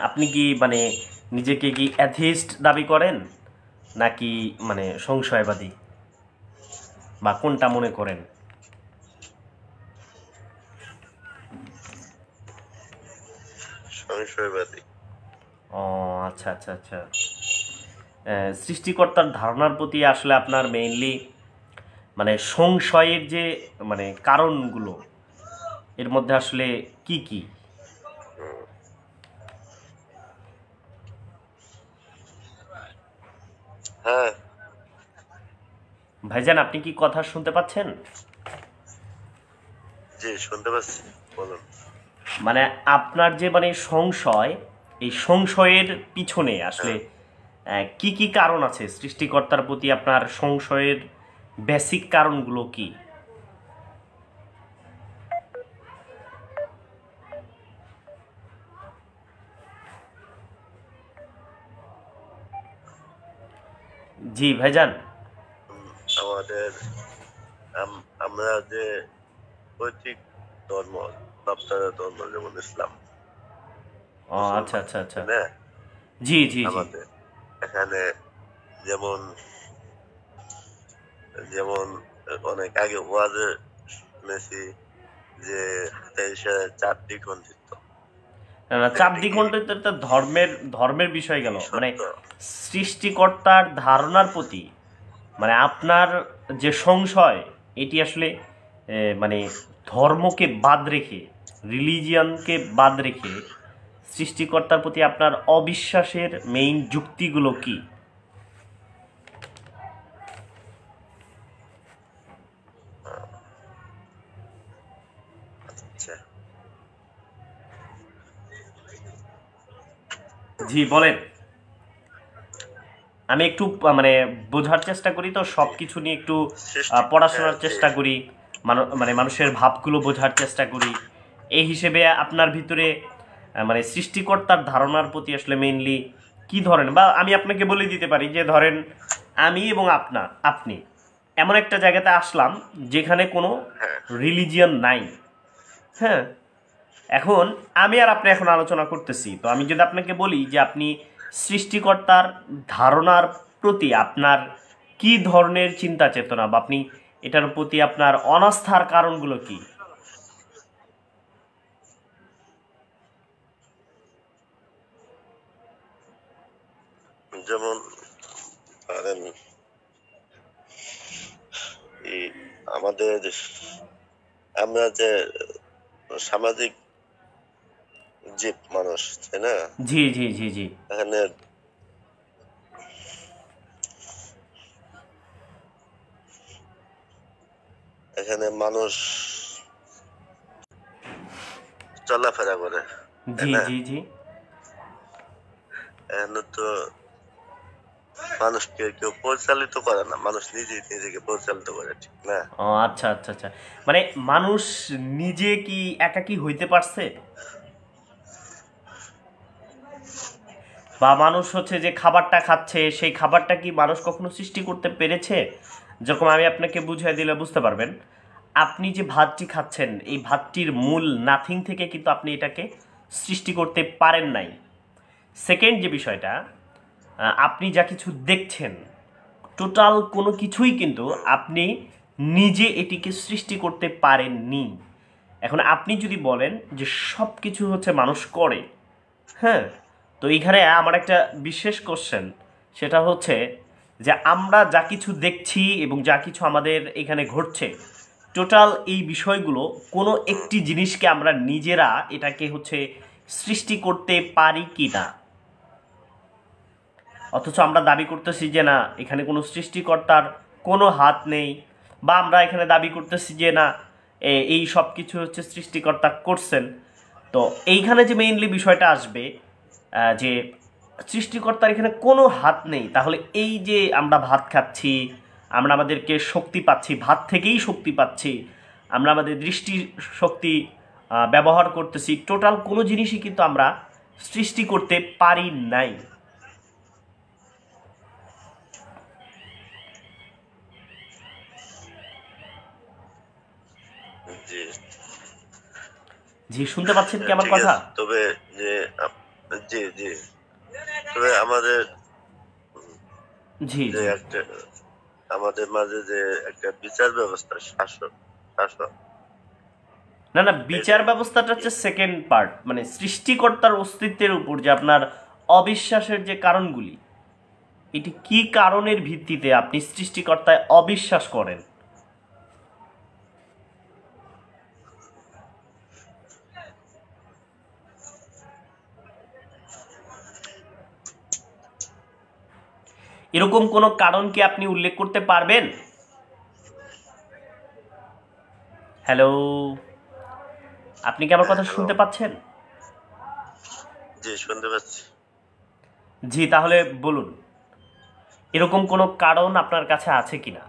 আপনি কি মানে নিজেকে কি অ্যাথিস্ট দাবি করেন নাকি মানে সংশয়বাদী বা কোনটা মনে করেন? সংশয়বাদী। ও আচ্ছা আচ্ছা আচ্ছা। সৃষ্টিকর্তার ধারণার প্রতি আসলে আপনার মেইনলি মানে সংশয়ের যে মানে কারণগুলো এর মধ্যে আসলে কি কি? হ্যাঁ, ভাইজান আপনি কি কথা শুনতে পাচ্ছেন? জি শুনতে পাচ্ছি, বলুন। মানে আপনার যে মানে সংশয়, এই সংশয়ের পিছনে আসলে হ্যাঁ, কি কি কারণ আছে? সৃষ্টিকর্তার প্রতি আপনার সংশয়ের বেসিক কারণগুলো কি? জি ভাইজান। আমাদের আমরা যে পৈতৃক ধর্ম, বাপদাদা ধর্ম, যেমন ইসলাম, ও আচ্ছা মুসলমান, আচ্ছা আচ্ছা। তাই না? জি জি জি। আমাদের এখানে যেমন যেমন অনেক আগে ওয়াজে শুনেছি যে হাতে ইশারায় 4টি খণ্ডিত। না না, চার এটি কি দ্বিখণ্ডিত তো ধর্মের ধর্মের বিষয় গেল, মানে সত্য? সৃষ্টিকর্তার ধারণার প্রতি মানে আপনার যে সংশয়, এটি আসলে মানে ধর্মকে বাদ রেখে, রিলিজিয়ানকে বাদ রেখে সৃষ্টিকর্তার প্রতি আপনার অবিশ্বাসের মেইন যুক্তিগুলো কি? আচ্ছা, জি বলেন। আমি একটু মানে বোঝার চেষ্টা করি, তো সব কিছু নিয়ে একটু সৃষ্টি, হ্যাঁ পড়াশোনার জি, চেষ্টা করি, মানে মানুষের ভাবগুলো বোঝার চেষ্টা করি। এই হিসেবে আপনার ভিতরে মানে সৃষ্টিকর্তার ধারণার প্রতি আসলে মেইনলি কি ধরেন, বা আমি আপনাকে বলে দিতে পারি যে ধরেন আমি এবং আপনি এমন একটা জায়গাতে আসলাম যেখানে কোনো হ্যাঁ রিলিজিয়ন নাই। হ্যাঁ, এখন আমি আর আপনি এখন আলোচনা করতেছি, তো আমি যদি আপনাকে বলি যে আপনি সৃষ্টিকর্তার ধারণার প্রতি আপনার কি ধরনের চিন্তা চেতনা, বা আপনি এটার প্রতি আপনার অনাস্থার কারণগুলো কি? যেমন ধরেন এই আমাদের আমরা যে সামাজিক জীব মানুষ, তাই না? জি জি জি জি। এখানে এখানে মানুষ চলাফেরা করে, তাই জি না? জি জি। এখানে তো মানুষকে কেউ পরিচালিত করে না, মানুষ নিজেই নিজেকে পরিচালিত করে, ঠিক না? ও আচ্ছা আচ্ছা আচ্ছা। মানে মানুষ নিজে কি একাকী হইতে পারছে, বা মানুষ হচ্ছে যে খাবারটা খাচ্ছে সেই খাবারটা কি মানুষ কখনো সৃষ্টি করতে পেরেছে? যেরকম আমি আপনাকে বুঝিয়ে দিলে বুঝতে পারবেন, আপনি যে ভাতটি খাচ্ছেন এই ভাতটির মূল নাথিং থেকে কিন্তু আপনি এটাকে সৃষ্টি করতে পারেন নাই। সেকেন্ড যে বিষয়টা, আপনি যা কিছু দেখছেন টোটাল কোনো কিছুই কিন্তু আপনি নিজে এটিকে সৃষ্টি করতে পারেননি। এখন আপনি যদি বলেন যে সব কিছু হচ্ছে মানুষ করে, হ্যাঁ, তো এইখানে আমার একটা বিশেষ কোশ্চেন, সেটা হচ্ছে যে আমরা যা কিছু দেখছি এবং যা কিছু আমাদের এখানে ঘটছে টোটাল এই বিষয়গুলো কোনো একটি জিনিসকে আমরা নিজেরা এটাকে হচ্ছে সৃষ্টি করতে পারি কি না? অথচ আমরা দাবি করতেছি যে না, এখানে কোনো সৃষ্টিকর্তার কোনো হাত নেই, বা আমরা এখানে দাবি করতেছি যে না, এই সব কিছু হচ্ছে সৃষ্টিকর্তা করছেন। তো এইখানে যে মেইনলি বিষয়টা আসবে, যে সৃষ্টিকর্তার এখানে কোনো হাত নেই, তাহলে এই যে আমরা ভাত খাচ্ছি, আমরা আমাদেরকে শক্তি পাচ্ছি, ভাত থেকেই শক্তি পাচ্ছি, আমরা আমাদের দৃষ্টি শক্তি ব্যবহার করতেছি, টোটাল কোনো জিনিসই কিন্তু আমরা সৃষ্টি করতে পারি নাই। জি, জি শুনতে পাচ্ছেন কি আমার ঠিক কথা? আছে। তবে যে জি জি, তবে আমাদের জি যে জি। একটা আমাদের মাঝে যে একটা বিচার ব্যবস্থা, শাসক শাসক না না, এটা বিচার ব্যবস্থাটা হচ্ছে সেকেন্ড পার্ট, মানে সৃষ্টিকর্তার অস্তিত্বের উপর যে আপনার অবিশ্বাসের যে কারণগুলি, এটি কি কারণের ভিত্তিতে আপনি সৃষ্টিকর্তায় অবিশ্বাস করেন? এরকম কোনো কারণ কি আপনি উল্লেখ করতে পারবেন? হ্যালো, আপনি কি আমার কথা হ্যালো, শুনতে পাচ্ছেন? জি শুনতে পাচ্ছি। জি, তাহলে বলুন, এরকম কোনো কারণ আপনার কাছে আছে কিনা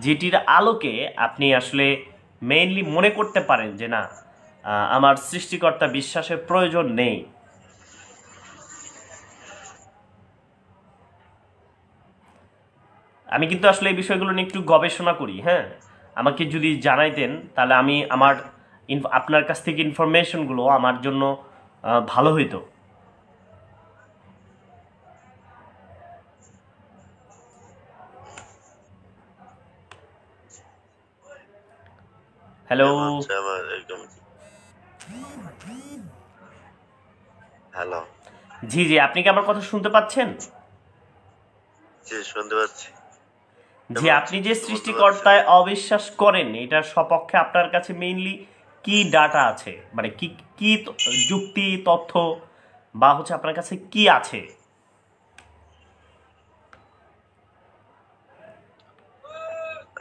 যেটির আলোকে আপনি আসলে মেইনলি মনে করতে পারেন যে না, আমার সৃষ্টিকর্তা বিশ্বাসের প্রয়োজন নেই। আমি কিন্তু আসলে এই বিষয়গুলো নিয়ে একটু গবেষণা করি, হ্যাঁ। আমাকে যদি জানাইতেন তাহলে আমি আমার আপনার কাছ থেকে ইনফরমেশনগুলো আমার জন্য ভালো হইতো। হ্যালো। যেমন হচ্ছে আমার একদম, হ্যালো, জি জি, আপনি কি আমার কথা শুনতে পাচ্ছেন? জি শুনতে পাচ্ছি। জি, যেমন হচ্ছে আপনি যে বলতে পারছেন, সৃষ্টিকর্তায় অবিশ্বাস করেন এটার সপক্ষে আপনার কাছে মেইনলি কি ডাটা আছে, মানে কি কি যুক্তি তথ্য বা হচ্ছে আপনার কাছে কি আছে?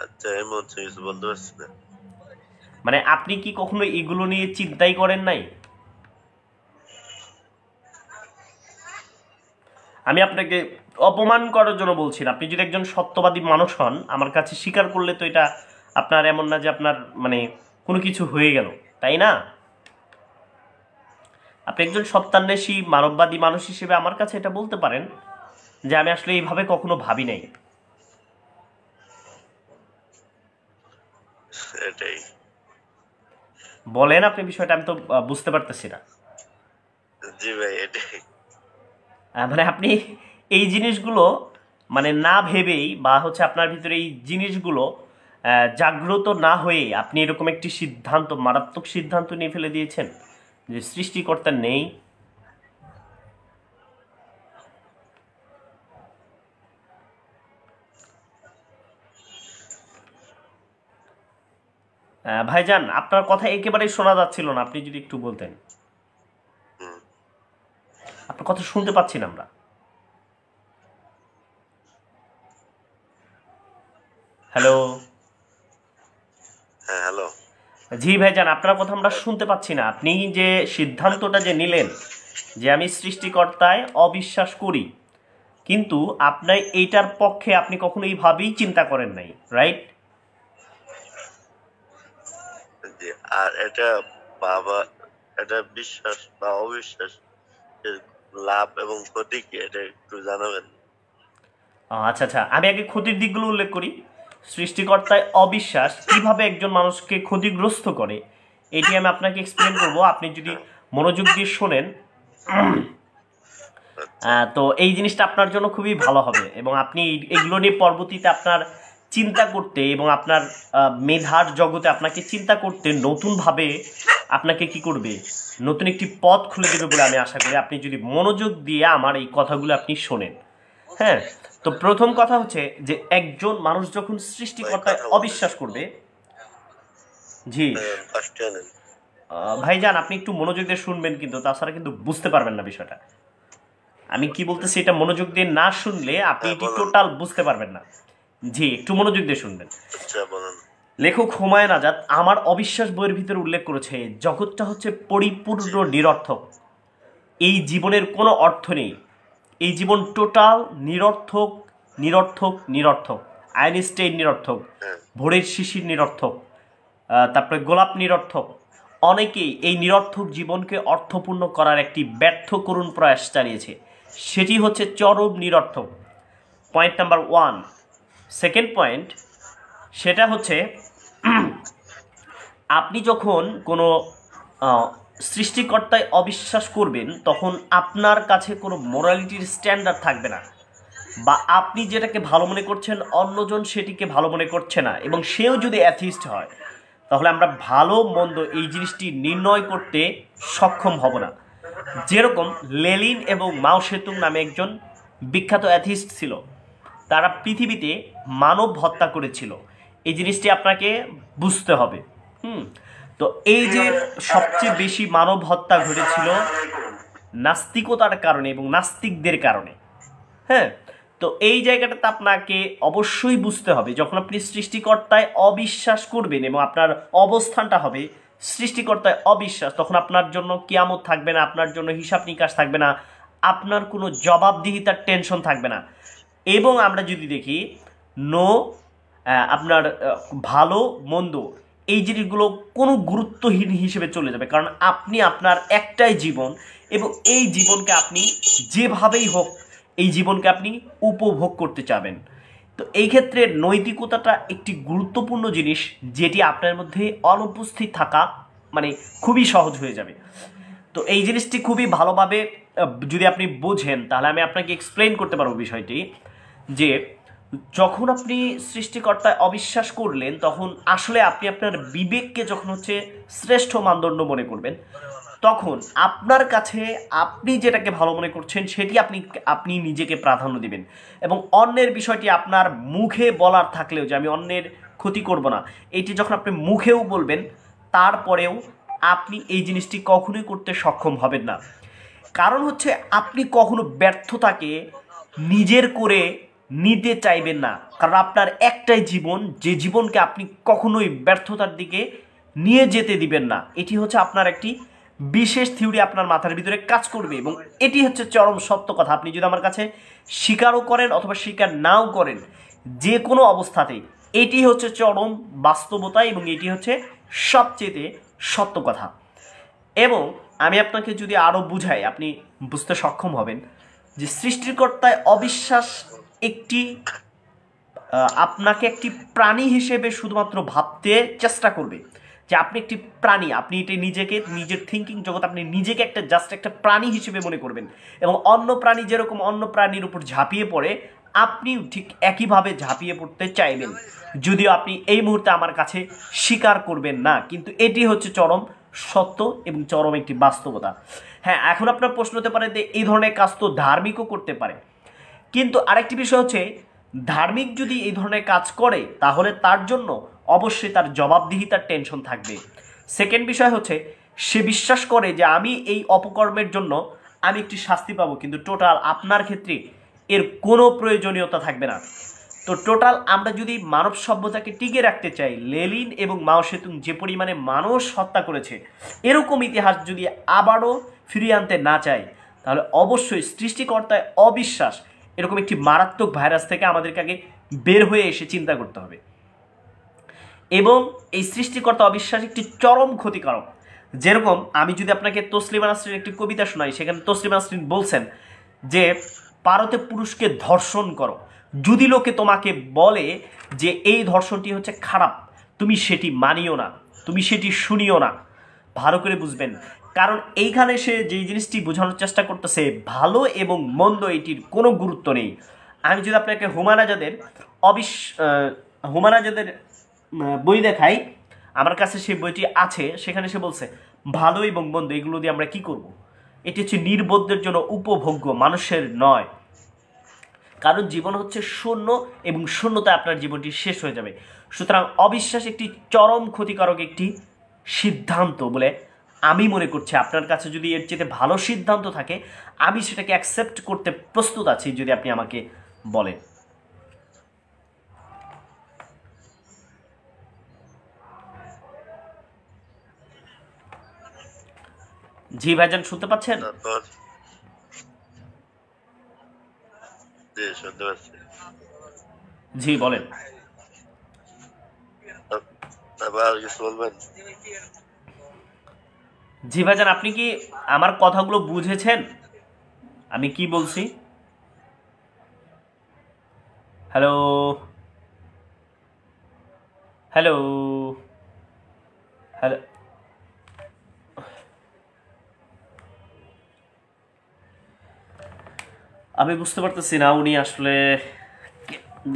আচ্ছা এই মুহূর্তে কিছু বলতে পারছি না। মানে আপনি কি কখনো এগুলো নিয়ে চিন্তাই করেন নাই? আমি আপনাকে অপমান করার জন্য বলছি না। আপনি যদি একজন সত্যবাদী মানুষ হন, আমার কাছে স্বীকার করলে তো এটা আপনার এমন না যে আপনার মানে কোনো কিছু হয়ে গেল, তাই না? আপনি একজন সত্যান্বেষী মানববাদী মানুষ হিসেবে আমার কাছে এটা বলতে পারেন যে আমি আসলে এইভাবে কখনো ভাবি নাই। এটাই। বলেন আপনি বিষয়টা, আমি তো বুঝতে পারতেছি না। জি ভাই এটাই। মানে আপনি এই জিনিসগুলো মানে না ভেবেই বা হচ্ছে আপনার ভিতরে এই জিনিসগুলো জাগ্রত না হয়ে আপনি এরকম একটি সিদ্ধান্ত, মারাত্মক সিদ্ধান্ত নিয়ে ফেলে দিয়েছেন যে সৃষ্টিকর্তা নেই। ভাইজান, আপনার কথা একেবারেই শোনা যাচ্ছিল না, আপনি যদি একটু বলতেন। হুম, আপনার কথা শুনতে পাচ্ছি না আমরা। হ্যালো। হ্যাঁ হ্যালো। জি ভাইজান, আপনার কথা আমরা শুনতে পাচ্ছি না। আপনি যে সিদ্ধান্তটা যে নিলেন যে আমি সৃষ্টিকর্তায় অবিশ্বাস করি, কিন্তু আপনার এইটার পক্ষে আপনি কখনো এইভাবেই চিন্তা করেন নাই, রাইট? জি, আর এটা বাবা, এটা বিশ্বাস বা অবিশ্বাস এর লাভ এবং ক্ষতি কি এটা একটু জানাবেন? আচ্ছা আচ্ছা, আমি আগে ক্ষতির দিকগুলো উল্লেখ করি। সৃষ্টিকর্তায় অবিশ্বাস কিভাবে একজন মানুষকে ক্ষতিগ্রস্ত করে এটি আমি আপনাকে এক্সপ্লেন করব, আপনি যদি হ্যাঁ, মনোযোগ দিয়ে শোনেন। আচ্ছা তো এই জিনিসটা আপনার জন্য খুবই ভালো হবে এবং আপনি এগুলো নিয়ে পরবর্তীতে আপনার চিন্তা করতে এবং আপনার মেধার জগতে আপনাকে চিন্তা করতে নতুনভাবে আপনাকে কি করবে, নতুন একটি পথ খুলে দেবে বলে আমি আশা করি, আপনি যদি মনোযোগ দিয়ে আমার এই কথাগুলো আপনি শোনেন। হ্যাঁ, তো প্রথম কথা হচ্ছে যে একজন মানুষ যখন ভাই সৃষ্টিকর্তায় কথা বলতেছি। অবিশ্বাস করবে। জি। ফার্স্ট নেন। ভাইজান, আপনি একটু মনোযোগ দিয়ে শুনবেন, কিন্তু তাছাড়া কিন্তু বুঝতে পারবেন না বিষয়টা। আমি কি বলতেছি এটা মনোযোগ দিয়ে না শুনলে আপনি হ্যাঁ এটি বলুন। টোটাল বুঝতে পারবেন না। জি, একটু মনোযোগ দিয়ে শুনবেন। আচ্ছা বলুন। লেখক হুমায়ুন আজাদ আমার অবিশ্বাস বইয়ের ভিতরে উল্লেখ করেছে জগৎটা হচ্ছে পরিপূর্ণ জি নিরর্থক। এই জীবনের কোনো অর্থ নেই। এই জীবন টোটাল নিরর্থক, নিরর্থক, নিরর্থক। আইনস্টাইন নিরর্থক, হ্যাঁ ভোরের শিশির নিরর্থক, তারপরে গোলাপ নিরর্থক। অনেকেই এই নিরর্থক জীবনকে অর্থপূর্ণ করার একটি ব্যর্থ করুণ প্রয়াস চালিয়েছে, সেটি হচ্ছে চরম নিরর্থক। Point number one. Second point, সেটা হচ্ছে আপনি যখন কোনো সৃষ্টিকর্তায় অবিশ্বাস করবেন তখন আপনার কাছে কোনো মোরালিটির স্ট্যান্ডার্ড থাকবে না, বা আপনি যেটাকে ভালো মনে করছেন অন্যজন সেটিকে ভালো মনে করছে না, এবং সেও যদি অ্যাথিস্ট হয় তাহলে আমরা ভালো মন্দ এই জিনিসটি নির্ণয় করতে সক্ষম হব না। যেরকম লেনিন এবং মাও সেতুং নামে একজন বিখ্যাত অ্যাথিস্ট ছিল, তারা পৃথিবীতে মানব হত্যা করেছিল, এই জিনিসটি আপনাকে বুঝতে হবে। তো এই যে সবচেয়ে বেশি মানব হত্যা ঘটেছিল নাস্তিকতার কারণে এবং নাস্তিকদের কারণে। হ্যাঁ, তো এই জায়গাটাতে আপনাকে অবশ্যই বুঝতে হবে, যখন আপনি সৃষ্টিকর্তায় অবিশ্বাস করবেন এবং আপনার অবস্থানটা হবে সৃষ্টিকর্তায় অবিশ্বাস, তখন আপনার জন্য কিয়ামত থাকবে না, আপনার জন্য হিসাব নিকাশ থাকবে না, আপনার কোনো জবাবদিহিতার টেনশন থাকবে না। এবং আমরা যদি দেখি আপনার ভালো মন্দ এই জিনিসগুলো কোনো গুরুত্বহীন হিসেবে চলে যাবে, কারণ আপনি আপনার একটাই জীবন এবং এই জীবনকে আপনি যেভাবেই হোক এই জীবনকে আপনি উপভোগ করতে চাবেন। তো এই ক্ষেত্রে নৈতিকতাটা একটি গুরুত্বপূর্ণ জিনিস, যেটি আপনার মধ্যে অনুপস্থিত থাকা মানে খুবই সহজ হয়ে যাবে। তো এই জিনিসটি খুবই ভালোভাবে যদি আপনি বোঝেন তাহলে আমি আপনাকে এক্সপ্লেইন করতে পারবো বিষয়টি, যে যখন আপনি সৃষ্টিকর্তায় অবিশ্বাস করলেন তখন আসলে আপনি আপনার বিবেককে যখন শ্রেষ্ঠ মানদণ্ড মনে করবেন, তখন আপনার কাছে আপনি যেটাকে ভালো মনে করছেন সেটি আপনি নিজেকে প্রাধান্য দিবেন, এবং অন্যের বিষয়টি আপনার মুখে বলার থাকলেও যে আমি অন্যের ক্ষতি করব না, এটি যখন আপনি মুখেও বলবেন তারপরেও আপনি এই জিনিসটি কখনোই করতে সক্ষম হবেন না। কারণ আপনি কখনো ব্যর্থতাকে নিজের করে নিতে চাইবেন না, কারণ আপনার একটাই জীবন, যে জীবনকে আপনি কখনোই ব্যর্থতার দিকে নিয়ে যেতে দিবেন না। এটি আপনার একটি বিশেষ থিওরি আপনার মাথার ভিতরে কাজ করবে, এবং এটি চরম সত্য কথা। আপনি যদি আমার কাছে স্বীকারও করেন অথবা স্বীকার নাও করেন, যে কোনো অবস্থাতেই এটি চরম বাস্তবতা, এবং এটি সবচেয়ে সত্য কথা। এবং আমি আপনাকে যদি আরও বুঝাই আপনি বুঝতে সক্ষম হবেন যে সৃষ্টিকর্তায় অবিশ্বাস আপনাকে একটি প্রাণী হিসেবে শুধুমাত্র ভাবতে চেষ্টা করবে, যে আপনি একটি প্রাণী, আপনি এটা নিজের থিঙ্কিং জগৎ আপনি নিজেকে একটা প্রাণী হিসেবে মনে করবেন, এবং অন্য প্রাণী যেরকম অন্য প্রাণীর উপর ঝাঁপিয়ে পড়ে আপনিও ঠিক একইভাবে ঝাঁপিয়ে পড়তে চাইবেন, যদিও আপনি এই মুহূর্তে আমার কাছে স্বীকার করবেন না, কিন্তু এটি চরম সত্য এবং চরম একটি বাস্তবতা। হ্যাঁ, এখন আপনার প্রশ্ন হতে পারে যে এই ধরনের কাজ তো ধার্মিকও করতে পারে, কিন্তু আরেকটি বিষয় ধার্মিক যদি এই ধরনের কাজ করে তাহলে তার জন্য অবশ্যই তার জবাবদিহিতার টেনশন থাকবে। সেকেন্ড বিষয় সে বিশ্বাস করে যে আমি এই অপকর্মের জন্য আমি একটি শাস্তি পাবো, কিন্তু টোটাল আপনার ক্ষেত্রে এর কোনো প্রয়োজনীয়তা থাকবে না। তো টোটাল আমরা যদি মানব সভ্যতাকে টিকে রাখতে চাই, লেনিন এবং মাও সেতুং যে পরিমাণে মানুষ হত্যা করেছে এরকম ইতিহাস যদি আবারও ফিরিয়ে আনতে না চাই, তাহলে অবশ্যই সৃষ্টিকর্তায় অবিশ্বাস এরকম একটি মারাত্মক ভাইরাস থেকে আমাদেরকে আগে বের হয়ে এসে চিন্তা করতে হবে। এবং এই সৃষ্টিকর্তা অবিশ্বাস একটি চরম ক্ষতিকারক। যেরকম আমি যদি আপনাকে তসলিমা নাসরিনের একটি কবিতা শোনাই, সেখানে তসলিমা নাসরিন বলছেন যে পারতে পুরুষকে ধর্ষণ করো, যদি লোকে তোমাকে বলে যে এই ধর্ষণটি খারাপ, তুমি সেটি মানিও না, তুমি সেটি শুনিও না। ভালো করে বুঝবেন, কারণ এইখানে সে যেই জিনিসটি বোঝানোর চেষ্টা করতেছে ভালো এবং মন্দ এটির কোনো গুরুত্ব নেই। আমি যদি আপনাকে হুমায়ুন আজাদের বই দেখাই, আমার কাছে সেই বইটি আছে, সেখানে সে বলছে ভালো এবং মন্দ এগুলো দিয়ে আমরা কি করব, এটি নির্বোধদের জন্য উপভোগ্য, মানুষের নয়। কারণ জীবন শূন্য এবং শূন্যতায় আপনার জীবনটি শেষ হয়ে যাবে। সুতরাং অবিশ্বাস একটি চরম ক্ষতিকারক একটি সিদ্ধান্ত বলে আমি মনে করছি। আপনার কাছে যদি এর চেয়ে ভালো সিদ্ধান্ত থাকে আমি সেটাকে অ্যাকসেপ্ট করতে প্রস্তুত আছি, যদি আপনি আমাকে বলেন। জি ভাইজান, শুনতে পাচ্ছেন? জি বলেন। জি ভাইজান, আপনি কি আমার কথাগুলো বুঝেছেন আমি কি বলছি? হ্যালো হ্যালো হ্যালো আমি বুঝতে পারতেছি না উনি আসলে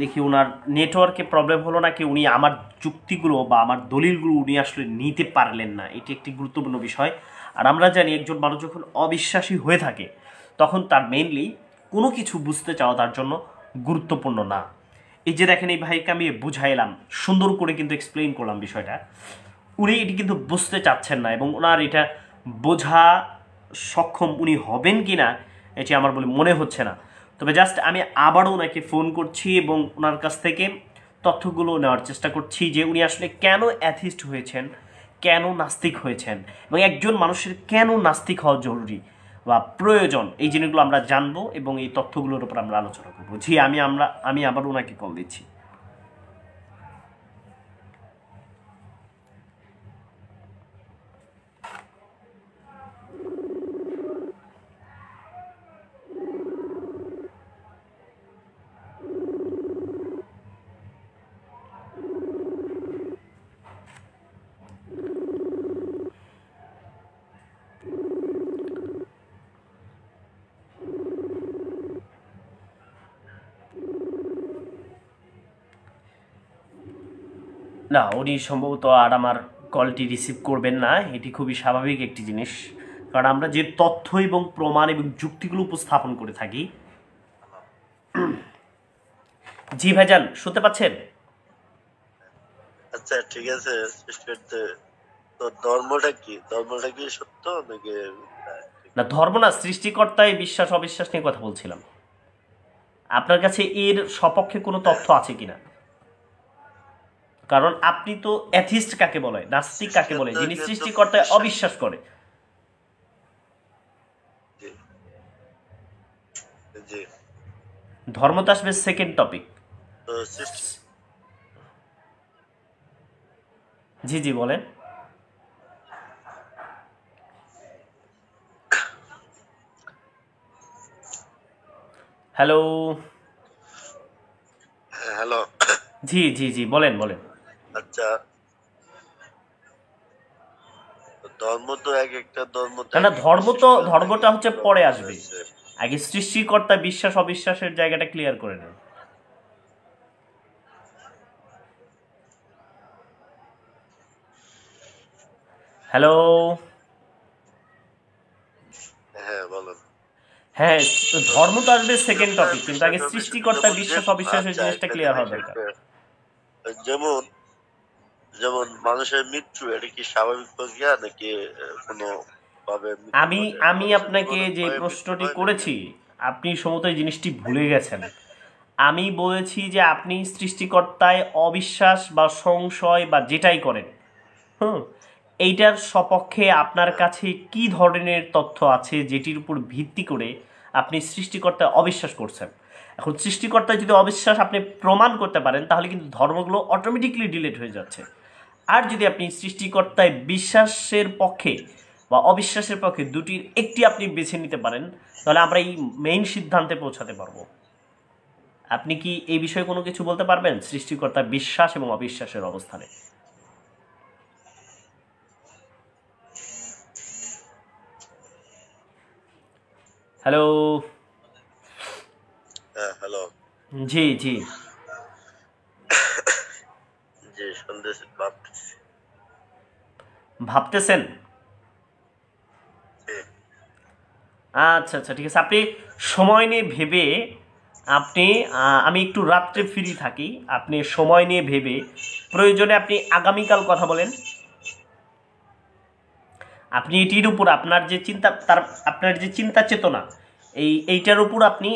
দেখি ওনার নেটওয়ার্কে প্রবলেম হলো নাকি উনি আমার যুক্তিগুলো বা আমার দলিলগুলো উনি আসলে নিতে পারলেন না, এটি একটি গুরুত্বপূর্ণ বিষয়। আর আমরা জানি একজন মানুষ যখন অবিশ্বাসী হয়ে থাকে তখন তার মেইনলি কোনো কিছু বুঝতে চাওয়া তার জন্য গুরুত্বপূর্ণ না। এই যে দেখেন এই ভাইকে আমি বুঝাইলাম, সুন্দর করে কিন্তু এক্সপ্লেইন করলাম বিষয়টা, উনি এটি কিন্তু বুঝতে চাচ্ছেন না এবং ওনার এটা বোঝা সক্ষম উনি হবেন কি না এটি আমার বলে মনে হচ্ছে না। তবে জাস্ট আমি আবারও ওনাকে ফোন করছি এবং ওনার কাছ থেকে তথ্যগুলো নেওয়ার চেষ্টা করছি যে উনি আসলে কেন অ্যাথিস্ট হয়েছেন, কেন নাস্তিক হয়েছেন এবং একজন মানুষের কেন নাস্তিক হওয়া জরুরি বা প্রয়োজন, এই জিনিসগুলো আমরা জানবো এবং এই তথ্যগুলোর উপর আমরা আলোচনা করবো। জি আমি আবার ওনাকে কল দিচ্ছি। না, উনি সম্ভবত আর আমার কলটি রিসিভ করবেন না, এটি খুবই স্বাভাবিক একটি জিনিস, কারণ আমরা যে তথ্য এবং প্রমাণ এবং যুক্তিগুলো উপস্থাপন করে থাকি। জি ভাইজান, শুনতে পাচ্ছেন? আচ্ছা ঠিক আছে, সৃষ্টিকর্তা তো ধর্মটা কি সত্য নাকি? না, ধর্ম না, সৃষ্টিকর্তায় বিশ্বাস অবিশ্বাস নিয়ে কথা বলছিলাম। আপনার কাছে এর সপক্ষে কোনো তথ্য আছে কিনা? কারণ আপনি তো অ্যাথিস্ট কাকে বলে, নাস্তিক কাকে বলে, যিনি সৃষ্টিকর্তায় অবিশ্বাস করে। জি জি। ধর্ম তো আসবে সেকেন্ড টপিক। তো সৃষ্টি জি জি বলেন। হ্যালো। হ্যালো। জি জি জি বলেন বলেন। আচ্ছা, ধর্ম তো এক একটা ধর্ম না না, ধর্মটা হচ্ছে পরে আসবে, আগে সৃষ্টিকর্তা বিশ্বাস অবিশ্বাসের জায়গাটা ক্লিয়ার করে নেন। হ্যালো। হ্যাঁ বলেন। হ্যাঁ, ধর্ম তো আসবে সেকেন্ড টপিক, কিন্তু আগে সৃষ্টিকর্তা বিশ্বাস অবিশ্বাসের আচ্ছা জিনিসটা একটা ক্লিয়ার হওয়া জিনিস, দরকার। যেমন যেমন মানুষের মৃত্যু, এটা কি স্বাভাবিক প্রক্রিয়া নাকি কোনো ভাবে মৃত্যু আমি ঘটে? আমি মানুষের আপনাকে জীবনের যে পরে মৃত্যু প্রশ্নটি হয় নাকি? করেছি আপনি সম্ভবত এই জিনিসটি ভুলে গেছেন। আমি বলেছি যে আপনি সৃষ্টিকর্তায় অবিশ্বাস বা সংশয় বা যেটাই করেন, হুম, এইটার সপক্ষে আপনার কাছে কি ধরনের তথ্য আছে যেটির উপর ভিত্তি করে আপনি সৃষ্টিকর্তায় অবিশ্বাস করছেন। এখন সৃষ্টিকর্তায় যদি অবিশ্বাস আপনি প্রমাণ করতে পারেন তাহলে কিন্তু ধর্মগুলো অটোমেটিকলি ডিলিট হয়ে যাচ্ছে। আর যদি আপনি সৃষ্টিকর্তায় বিশ্বাসের পক্ষে বা অবিশ্বাসের পক্ষে দুটির একটি আপনি বেছে নিতে পারেন তাহলে আমরা এই মেইন সিদ্ধান্তে পৌঁছাতে পারবো। আপনি কি এই বিষয়ে কোনো কিছু বলতে পারবেন সৃষ্টিকর্তার বিশ্বাস এবং অবিশ্বাসের অবস্থানে? হ্যালো। হ্যাঁ হ্যালো। জি জি জি শুনতেছি, ভাবতেছি। ভাবতেছেন? জি। আচ্ছা আচ্ছা ঠিক আছে, আপনি সময় নিয়ে ভেবে আপনি আমি একটু রাত্রে ফ্রি থাকি, আপনি সময় নিয়ে ভেবে প্রয়োজনে আপনি আগামীকাল কথা বলেন। আপনি এটির উপর আপনার যে চিন্তা আপনার যে চিন্তা চেতনা এইটার উপর আপনি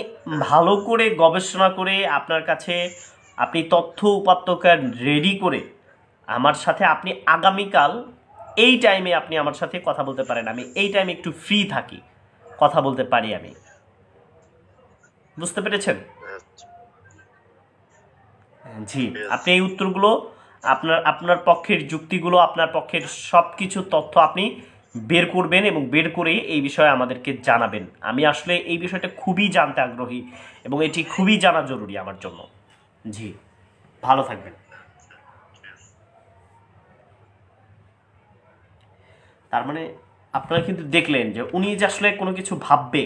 ভালো করে গবেষণা করে আপনার কাছে আপনি তথ্য উপাত্তকার রেডি করে আমার সাথে আপনি আগামীকাল এই টাইমে আপনি আমার সাথে কথা বলতে পারেন। আমি এই টাইমে একটু ফ্রি থাকি, কথা বলতে পারি আমি। বুঝতে পেরেছেন? আচ্ছা, জি, ঠিক আছে। আপনি এই উত্তরগুলো আপনার আপনার পক্ষের যুক্তিগুলো আপনার পক্ষের সব কিছু তথ্য আপনি বের করবেন এবং বের করে এই বিষয়ে আমাদেরকে জানাবেন। আমি আসলে এই বিষয়টা খুবই জানতে আগ্রহী এবং এটি খুবই জানা জরুরি আমার জন্য। জি, ভালো থাকবেন। তার মানে আপনারা কিন্তু দেখলেন যে উনি যে আসলে কোনো কিছু ভাববে,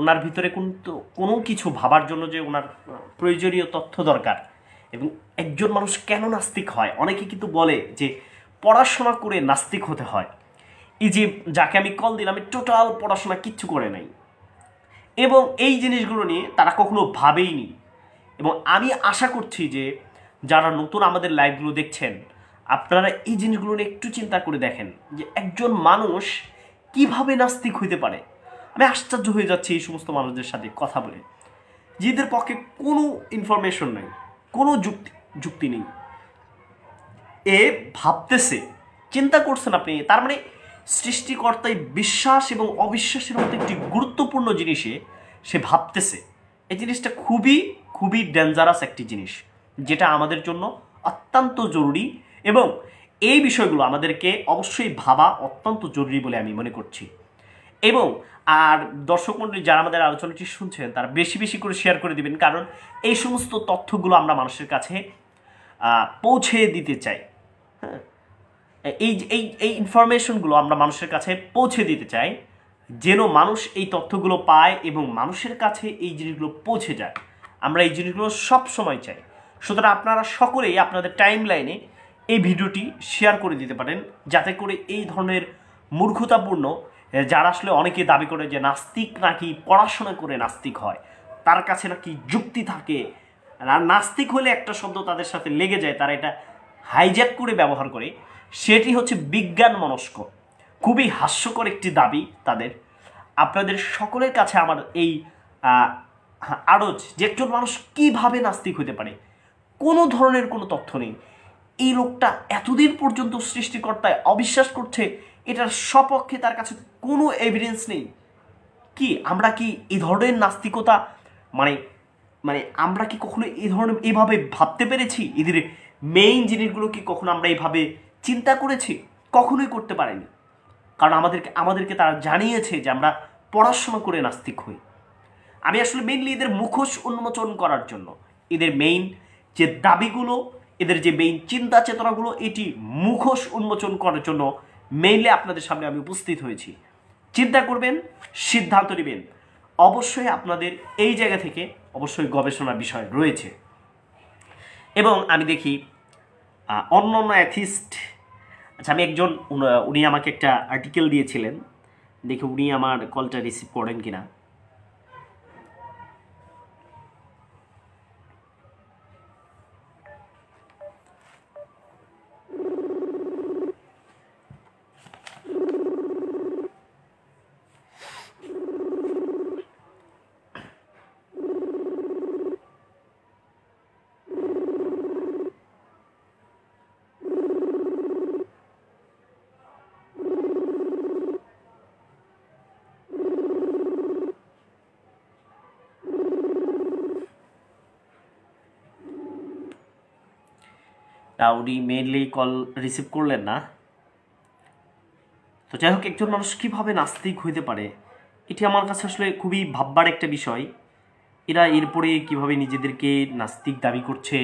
ওনার ভিতরে কিন্তু কোনো কিছু ভাবার জন্য যে ওনার প্রয়োজনীয় তথ্য দরকার, এবং একজন মানুষ কেন নাস্তিক হয়। অনেকে কিন্তু বলে যে পড়াশোনা করে নাস্তিক হতে হয়। এই যে যাকে আমি কল দিলাম, আমি টোটাল পড়াশোনা কিচ্ছু করে নাই, এবং এই জিনিসগুলো নিয়ে তারা কখনো ভাবেইনি। এবং আমি আশা করছি যে যারা নতুন আমাদের লাইভগুলো দেখছেন, আপনারা এই জিনিসগুলো নিয়ে একটু চিন্তা করে দেখেন যে একজন মানুষ কিভাবে নাস্তিক হইতে পারে। আমি আশ্চর্য হয়ে যাচ্ছি এই সমস্ত মানুষদের সাথে কথা বলে, যাদের পক্ষে কোনো ইনফরমেশন নেই, কোনো যুক্তি নেই। এ ভাবতেছে, চিন্তা করছেন আপনি, তার মানে সৃষ্টিকর্তায় বিশ্বাস এবং অবিশ্বাসের মতো একটি গুরুত্বপূর্ণ জিনিসে সে ভাবতেছে। এই জিনিসটা খুবই খুবই ডেঞ্জারাস একটি জিনিস, যেটা আমাদের জন্য অত্যন্ত জরুরি, এবং এই বিষয়গুলো আমাদেরকে অবশ্যই ভাবা অত্যন্ত জরুরি বলে আমি মনে করছি। এবং আর দর্শক মণ্ডলী যারা আমাদের আলোচনাটি শুনছেন, তারা বেশি বেশি করে শেয়ার করে দিবেন, কারণ এই সমস্ত তথ্যগুলো আমরা মানুষের কাছে পৌঁছে দিতে চাই। হ্যাঁ, এই এই এই ইনফরমেশনগুলো আমরা মানুষের কাছে পৌঁছে দিতে চাই, যেন মানুষ এই তথ্যগুলো পায় এবং মানুষের কাছে এই জিনিসগুলো পৌঁছে যায়। আমরা এই জিনিসগুলো সব সময় চাই। সুতরাং আপনারা সকলেই আপনাদের টাইম লাইনে এই ভিডিওটি শেয়ার করে দিতে পারেন, যাতে করে এই ধরনের মূর্খতাপূর্ণ, যারা আসলে অনেকে দাবি করে যে নাস্তিক নাকি পড়াশোনা করে নাস্তিক হয়, তার কাছে নাকি যুক্তি থাকে, আর নাস্তিক হলে একটা শব্দ তাদের সাথে লেগে যায়, তারা এটা হাইজ্যাক করে ব্যবহার করে, সেটি হচ্ছে বিজ্ঞান মনস্ক। খুবই হাস্যকর একটি দাবি তাদের। আপনাদের সকলের কাছে আমার এই আরজ যে একজন মানুষ কিভাবে নাস্তিক হতে পারে, কোনো ধরনের কোনো তথ্য নেই। এই লোকটা এতদিন পর্যন্ত সৃষ্টিকর্তায় অবিশ্বাস করছে, এটার সপক্ষে তার কাছে কোনো এভিডেন্স নেই। কি আমরা কি এই ধরনের নাস্তিকতা মানে মানে আমরা কি কখনো এই ধরনের এইভাবে ভাবতে পেরেছি? এদের মেইন জিনিসগুলো কি কখনো আমরা এইভাবে চিন্তা করেছি? কখনোই করতে পারিনি, কারণ আমাদেরকে তারা জানিয়েছে যে আমরা পড়াশোনা করে নাস্তিক হই। আমি আসলে মেইনলি এদের মুখোশ উন্মোচন করার জন্য, এদের মেইন যে দাবিগুলো, এদের যে মেইন চিন্তা চেতনাগুলো, এটি মুখোশ উন্মোচন করার জন্য মেইনলি আপনাদের সামনে আমি উপস্থিত হয়েছি। চিন্তা করবেন, সিদ্ধান্ত নেবেন। অবশ্যই আপনাদের এই জায়গা থেকে অবশ্যই গবেষণার বিষয় রয়েছে। এবং আমি দেখি অন্য অ্যাথিস্ট, আচ্ছা আমি একজন, উনি আমাকে একটা আর্টিকেল দিয়েছিলেন, দেখি উনি আমার কলটা রিসিভ করেন কিনা। উনি মেইনলি কল রিসিভ করলেন না। তো যাই হোক, একজন মানুষ কীভাবে নাস্তিক হইতে পারে, এটি আমার কাছে আসলে খুবই ভাববার একটা বিষয়। এরা এরপরে কিভাবে নিজেদেরকে নাস্তিক দাবি করছে,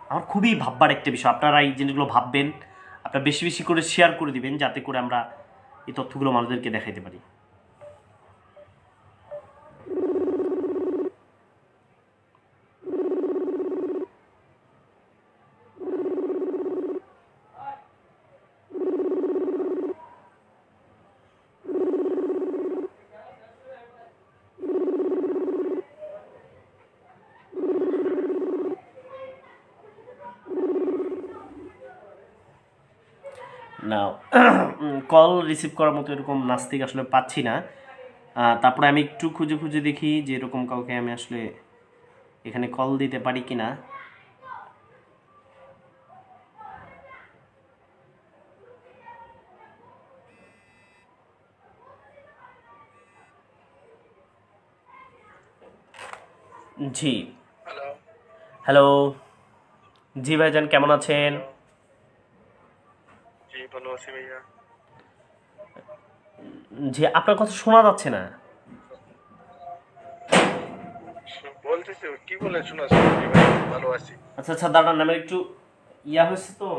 আমার খুবই ভাববার একটা বিষয়। আপনারা এই জিনিসগুলো ভাববেন, আপনারা বেশি বেশি করে শেয়ার করে দিবেন, যাতে করে আমরা এই তথ্যগুলো মানুষদেরকে দেখাইতে পারি। না, কল রিসিভ করার মতো এরকম নাস্তিক আসলে পাচ্ছি না। তারপরে আমি একটু খুঁজে খুঁজে দেখি যে এরকম কাউকে আমি আসলে এখানে কল দিতে পারি কিনা। জি হ্যালো, জি ভাইজান কেমন আছেন? ভালো আছি ভাইয়া। জি, আপনার কথা শোনা যাচ্ছে না। বলতেছি কি বলে শোনা যাচ্ছে ভাই? ভালো আছি। আচ্ছা আচ্ছা, দাঁড়ান, আমার একটু ইয়া হয়েছে তো।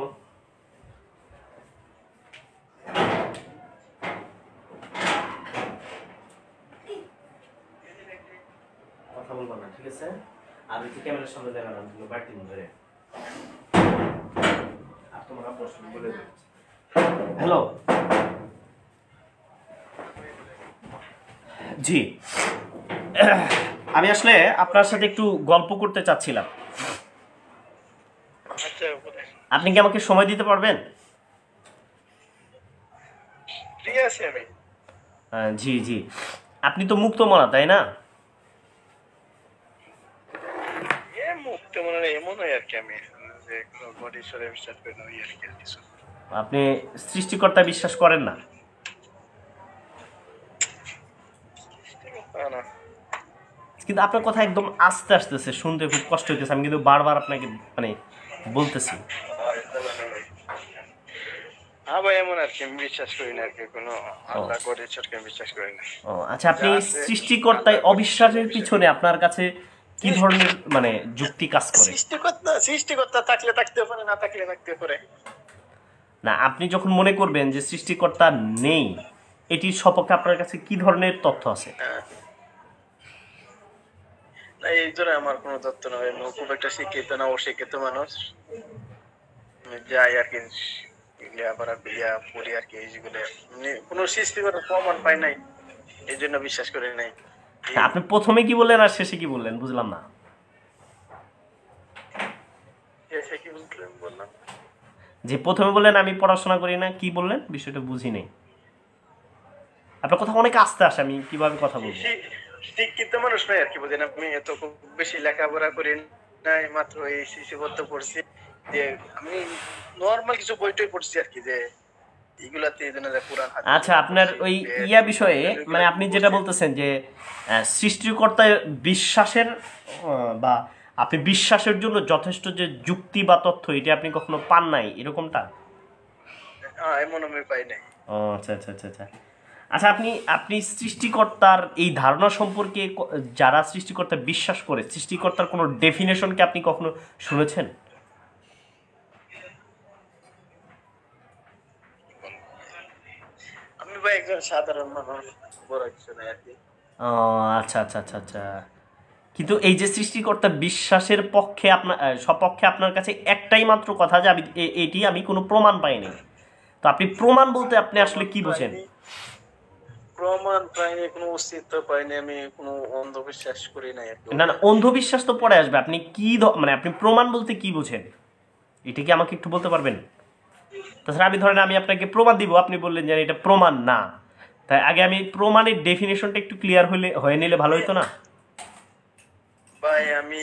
কথা বলবো না, ঠিক আছে? আর ওই যে ক্যামেরার সামনে দাঁড়ানো তুমি বাড়তি ধরে আর তোমার প্রশ্ন বলে দিচ্ছি। হ্যালো, জি, আমি আসলে আপনার সাথে একটু গল্প করতে চাচ্ছিলাম। আপনি কি আমাকে সময় দিতে পারবেন? ঠিক আছে আমি। জি জি, আপনি তো মুক্তমনা, তাই না? মুক্তমনা এমন হয় আর কি, আমি যে কোনো গড ঈশ্বরে বিশ্বাস করি না আর কি, কিছু। আপনি সৃষ্টিকর্তা বিশ্বাস করেন না? না, কিন্তু আপনার কথা একদম আস্তে আসতেছে, শুনতে খুব কষ্ট হইতেছে। আমি কিন্তু বারবার আপনাকে মানে বলতেছি। হ্যাঁ ভাই, এমন আর কি, আমি বিশ্বাস করি না আর কি, কোনো আল্লাহ গড ঈশ্বরকে আমি বিশ্বাস করি না। ও আচ্ছা, আপনি সৃষ্টিকর্তায় অবিশ্বাসের পিছনে আপনার কাছে কি ধরনের মানে যুক্তি কাজ করে? সৃষ্টিকর্তা থাকলে থাকতে পারে, না থাকলে থাকতে পারে না, আপনি যখন মনে করবেন যে সৃষ্টিকর্তা নেই, এটির সপক্ষে আপনার কাছে কি ধরনের তথ্য আছে? না, এই জন্য আমার কোনো তথ্য নয়। আমি খুব একটা শিক্ষিত না, অশিক্ষিত মানুষ। যাই আর কি, পড়ি আর কি, এইগুলো কোনো সৃষ্টিকর্তার প্রমাণ পাই নাই, এই জন্য বিশ্বাস করি নাই। আপনি প্রথমে কি বললেন আর শেষে কি বললেন বুঝলাম না। বললাম যে প্রথমে বললেন আমি পড়াশোনা করি না, কি বললেন বিষয়টা বুঝি নেই। আপনার কথা অনেক আস্তে আসে, আমি কিভাবে কথা বলবো? শিক্ষিত মানুষ নয় আর কি, বুঝেন আপনি, এত খুব বেশি লেখাপড়া করি নাই, মাত্র এই শিশুবদ্ধ পড়ছি, যে আমি নর্মাল কিছু বইটই পড়ছি আর কি, যে এগুলাতে পুরাণ। আচ্ছা, আপনার ওই ইয়া বিষয়ে মানে আপনি যেটা বলতেছেন যে সৃষ্টিকর্তায় বিশ্বাসের বা আপনি বিশ্বাসের জন্য যথেষ্ট যে যুক্তি বা তথ্য, এটা আপনি কখনো পান নাই, এরকমটা? এমন আমি পাই নাই। ও আচ্ছা আচ্ছা আচ্ছা আচ্ছা। আচ্ছা, আপনি সৃষ্টিকর্তার এই ধারণা সম্পর্কে, যারা সৃষ্টিকর্তা বিশ্বাস করে, সৃষ্টিকর্তার কোনো ডেফিনেশনকে আপনি কখনো শুনেছেন? আমি ভাই একজন সাধারণ মানুষ, বড় কিছু নাই আর কি। ও আচ্ছা আচ্ছা আচ্ছা আচ্ছা। কিন্তু এই যে সৃষ্টিকর্তা বিশ্বাসের পক্ষে আপনার সপক্ষে আপনার কাছে একটাই মাত্র কথা যে আমি এটি আমি কোনো প্রমাণ পাইনি। তো আপনি প্রমাণ বলতে আপনি আসলে কি বোঝেন? প্রমাণ পাইনি, কোনো অস্তিত্ব পাইনি, আমি কোনো অন্ধবিশ্বাস করি না আর কি। না না, অন্ধবিশ্বাস তো পরে আসবে। আপনি কি মানে আপনি প্রমাণ বলতে কি বোঝেন, এটা কি আমাকে একটু বলতে পারবেন? তাছাড়া আমি ধরেন আমি আপনাকে প্রমাণ দিব, আপনি বললেন যে এটা প্রমাণ না, তাই আগে আমি প্রমাণের ডেফিনেশনটা একটু ক্লিয়ার হয়ে নিলে ভালো হতো না? ভাই আমি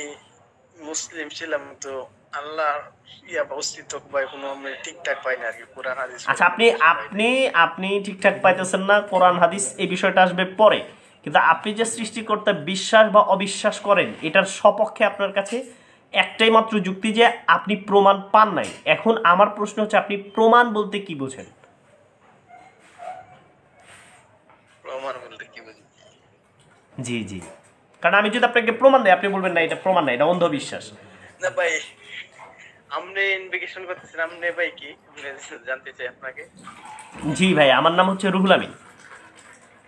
মুসলিম ছিলাম, তো আল্লাহর অস্তিত্ব ভাই কোনো আমি ঠিকঠাক পাই না আর কি, কোরআন হাদিস। আচ্ছা, আপনি আপনি আপনি ঠিকঠাক পাইতেছেন না, কোরআন হাদিস এই বিষয়টা আসবে পরে। কিন্তু আপনি যে সৃষ্টিকর্তা বিশ্বাস বা অবিশ্বাস করেন, এটার সপক্ষে আপনার কাছে একটাই মাত্র যুক্তি যে আপনি প্রমাণ পান নাই। এখন আমার প্রশ্ন হচ্ছে, আপনি প্রমাণ বলতে কি বোঝেন? প্রমাণ বলতে কি বুঝি? জি জি, কারণ আমি যদি আপনাকে প্রমাণ দেই, আপনি বলবেন না এটা প্রমাণ না, এটা অন্ধবিশ্বাস। না ভাই, আপনি ইনভেস্টিগেশন করতেছেন, আপনি ভাই কি জানতে চাই আপনাকে? জি ভাই, আমার নাম হচ্ছে রুহুল আমিন।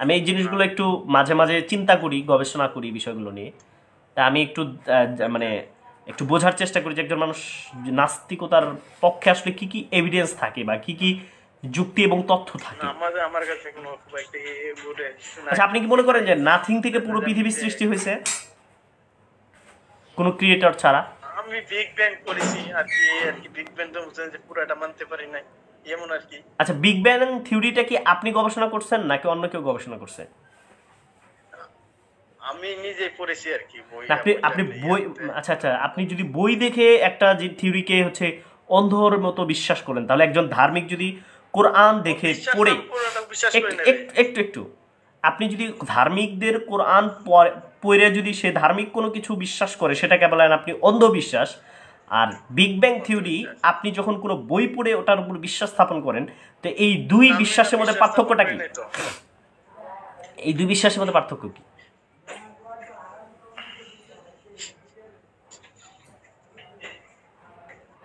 আমি এই জিনিসগুলো একটু মাঝে মাঝে চিন্তা করি, গবেষণা করি বিষয়গুলো নিয়ে। তা আমি একটু মানে একটু বোঝার চেষ্টা করি যে একজন মানুষ নাস্তিকতার পক্ষে আসলে কি কি এভিডেন্স থাকে বা কি কি যুক্তি এবং তথ্য থাকে। আমার কাছে কোনো খুব একটা আচ্ছা, আপনি কি মনে করেন যে নাথিং থেকে পুরো পৃথিবীর সৃষ্টি হয়েছে কোনো ক্রিয়েটর ছাড়া? আমি বিগ ব্যাং করেছি আর কি বিগ ব্যাং তো যে পুরোটা মানতে পারি নাই, এমন আর কি। আচ্ছা, বিগ ব্যাং থিওরিটা কি আপনি গবেষণা করছেন নাকি অন্য কেউ গবেষণা করছে? আমি নিজে পড়েছি আর কি বই। আপনি বই, আচ্ছা আচ্ছা, আপনি যদি বই দেখে একটা যে থিওরিকে হচ্ছে অন্ধর মতো বিশ্বাস করেন, তাহলে একজন ধার্মিক যদি কোরআন দেখে পড়ে একটু একটু আপনি যদি ধার্মিকদের কোরআন পড়ে যদি সে ধার্মিক কোনো কিছু বিশ্বাস করে, সেটাকে বলেন আপনি অন্ধবিশ্বাস। আর বিগ ব্যাং থিওরি আপনি যখন কোনো বই পড়ে ওটার উপর বিশ্বাস স্থাপন করেন, তো এই দুই বিশ্বাসের মধ্যে পার্থক্যটা কি? এই দুই বিশ্বাসের মধ্যে পার্থক্য কি?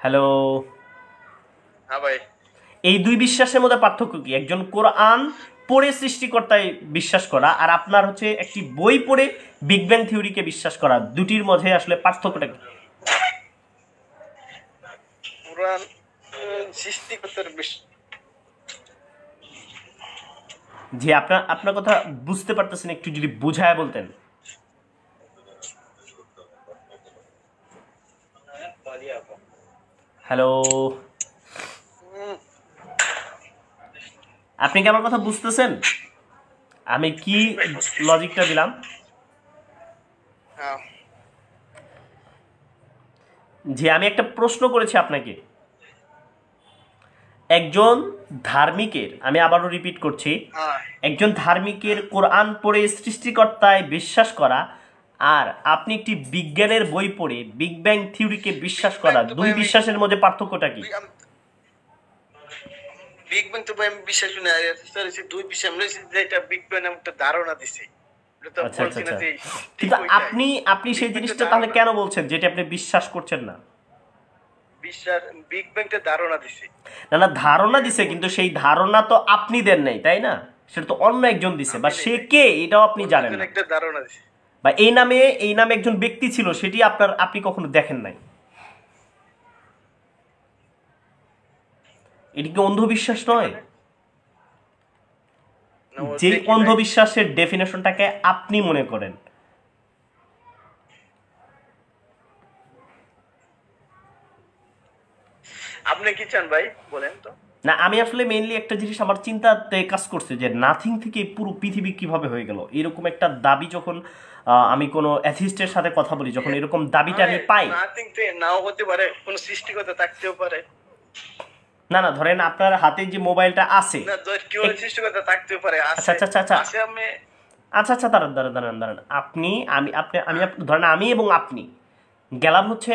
হ্যালো, হ্যাঁ ভাই, এই দুই বিশ্বাসের মধ্যে পার্থক্য কি? একজন কোরআন পড়ে সৃষ্টিকর্তায় বিশ্বাস করা আর আপনার হচ্ছে একটি বই পড়ে বিগ ব্যাং থিওরিকে বিশ্বাস করা, দুটির মধ্যে আসলে পার্থক্যটা কি? কোরআন সৃষ্টিকর্তার জি, আপনার কথা বুঝতে পারতেছেন, একটু যদি বুঝায় বলতেন। হ্যালো, আপনি কি আমার কথা বুঝতেছেন? আমি কি লজিকটা দিলাম? জি, আমি একটা প্রশ্ন করেছি আপনাকে। একজন ধার্মিকের, আমি আবারও রিপিট করছি, একজন ধার্মিকের কোরআন পড়ে সৃষ্টিকর্তায় বিশ্বাস করা আর আপনি একটি বিজ্ঞানের বই পড়ে বিগ ব্যাং থিওরিকে বিশ্বাস করা, দুই বিশ্বাসের মধ্যে পার্থক্যটা কি? বিগ ব্যাং তো আমি বিশ্বাস করি না, দুই বিশ্বাস আমরা যেটা বিগ ব্যাং একটা ধারণা দিছে। আচ্ছা আচ্ছা, কিন্তু আপনি সেই জিনিসটা তাহলে কেন বলছেন যেটা আপনি বিশ্বাস করছেন না? বিশ্বাস বিগ ব্যাংটা ধারণা দিছে। না, ধারণা দিছে, কিন্তু সেই ধারণা তো আপনি দেন নাই, তাই না? সেটা তো অন্য একজন দিছে, বা সে কে এটাও আপনি জানেন না, একটা ধারণা দিছে, বা এই নামে একজন ব্যক্তি ছিল, সেটি আপনি কখনো দেখেন নাই। এটি কি অন্ধবিশ্বাস নয়? যে অন্ধবিশ্বাসের ডেফিনেশনটাকে আপনি মনে করেন। আপনি কি চান ভাই বলেন তো? না, আমি আসলে মেইনলি একটা জিনিস আমার চিন্তাতে কাজ করছে যে নাথিং থেকে পুরো পৃথিবী কিভাবে হয়ে গেল, এরকম একটা দাবি যখন আমি কোনো অ্যাথিস্টের সাথে কথা বলি, যখন এরকম দাবিটা আমি পাই, নাথিং তে নাও হতে পারে, কোনো সৃষ্টিকর্তা থাকতেও পারে। না, ধরেন আপনার হাতে যে মোবাইলটা আছে, না কেউ সৃষ্টিকর্তা থাকতেও পারে। আচ্ছা, দাঁড়ান, ধরেন আমি এবং আপনি গেলাম হচ্ছে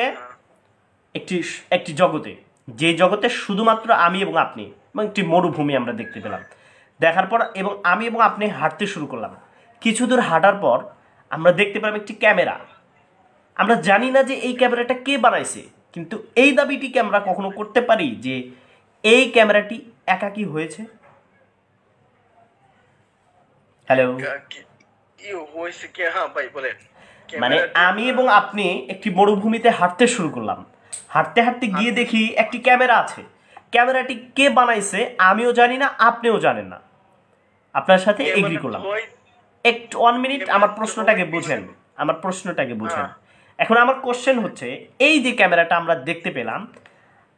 একটি জগতে, যে জগতে শুধুমাত্র আমি এবং আপনি, এবং একটি মরুভূমি আমরা দেখতে পেলাম। দেখার পর এবং আমি এবং আপনি হাঁটতে শুরু করলাম। কিছু দূর হাঁটার পর আমরা দেখতে পেলাম একটি ক্যামেরা। আমরা জানি না যে এই ক্যামেরাটা কে বানাইছে, কিন্তু এই দাবিটিকে আমরা কখনো করতে পারি যে এই ক্যামেরাটি একাকী হয়েছে? হ্যালো, মানে আমি এবং আপনি একটি মরুভূমিতে হাঁটতে শুরু করলাম। হাঁটতে হাঁটতে গিয়ে দেখি একটি ক্যামেরা আছে। ক্যামেরাটি কে বানাইছে আমিও জানি না, আপনিও জানেন না। আপনার সাথে এগ্রি করলাম। একটু 1 মিনিট আমার প্রশ্নটাকে বুঝেন। এখন আমার কোশ্চেন হচ্ছে, এই যে ক্যামেরাটা আমরা দেখতে পেলাম,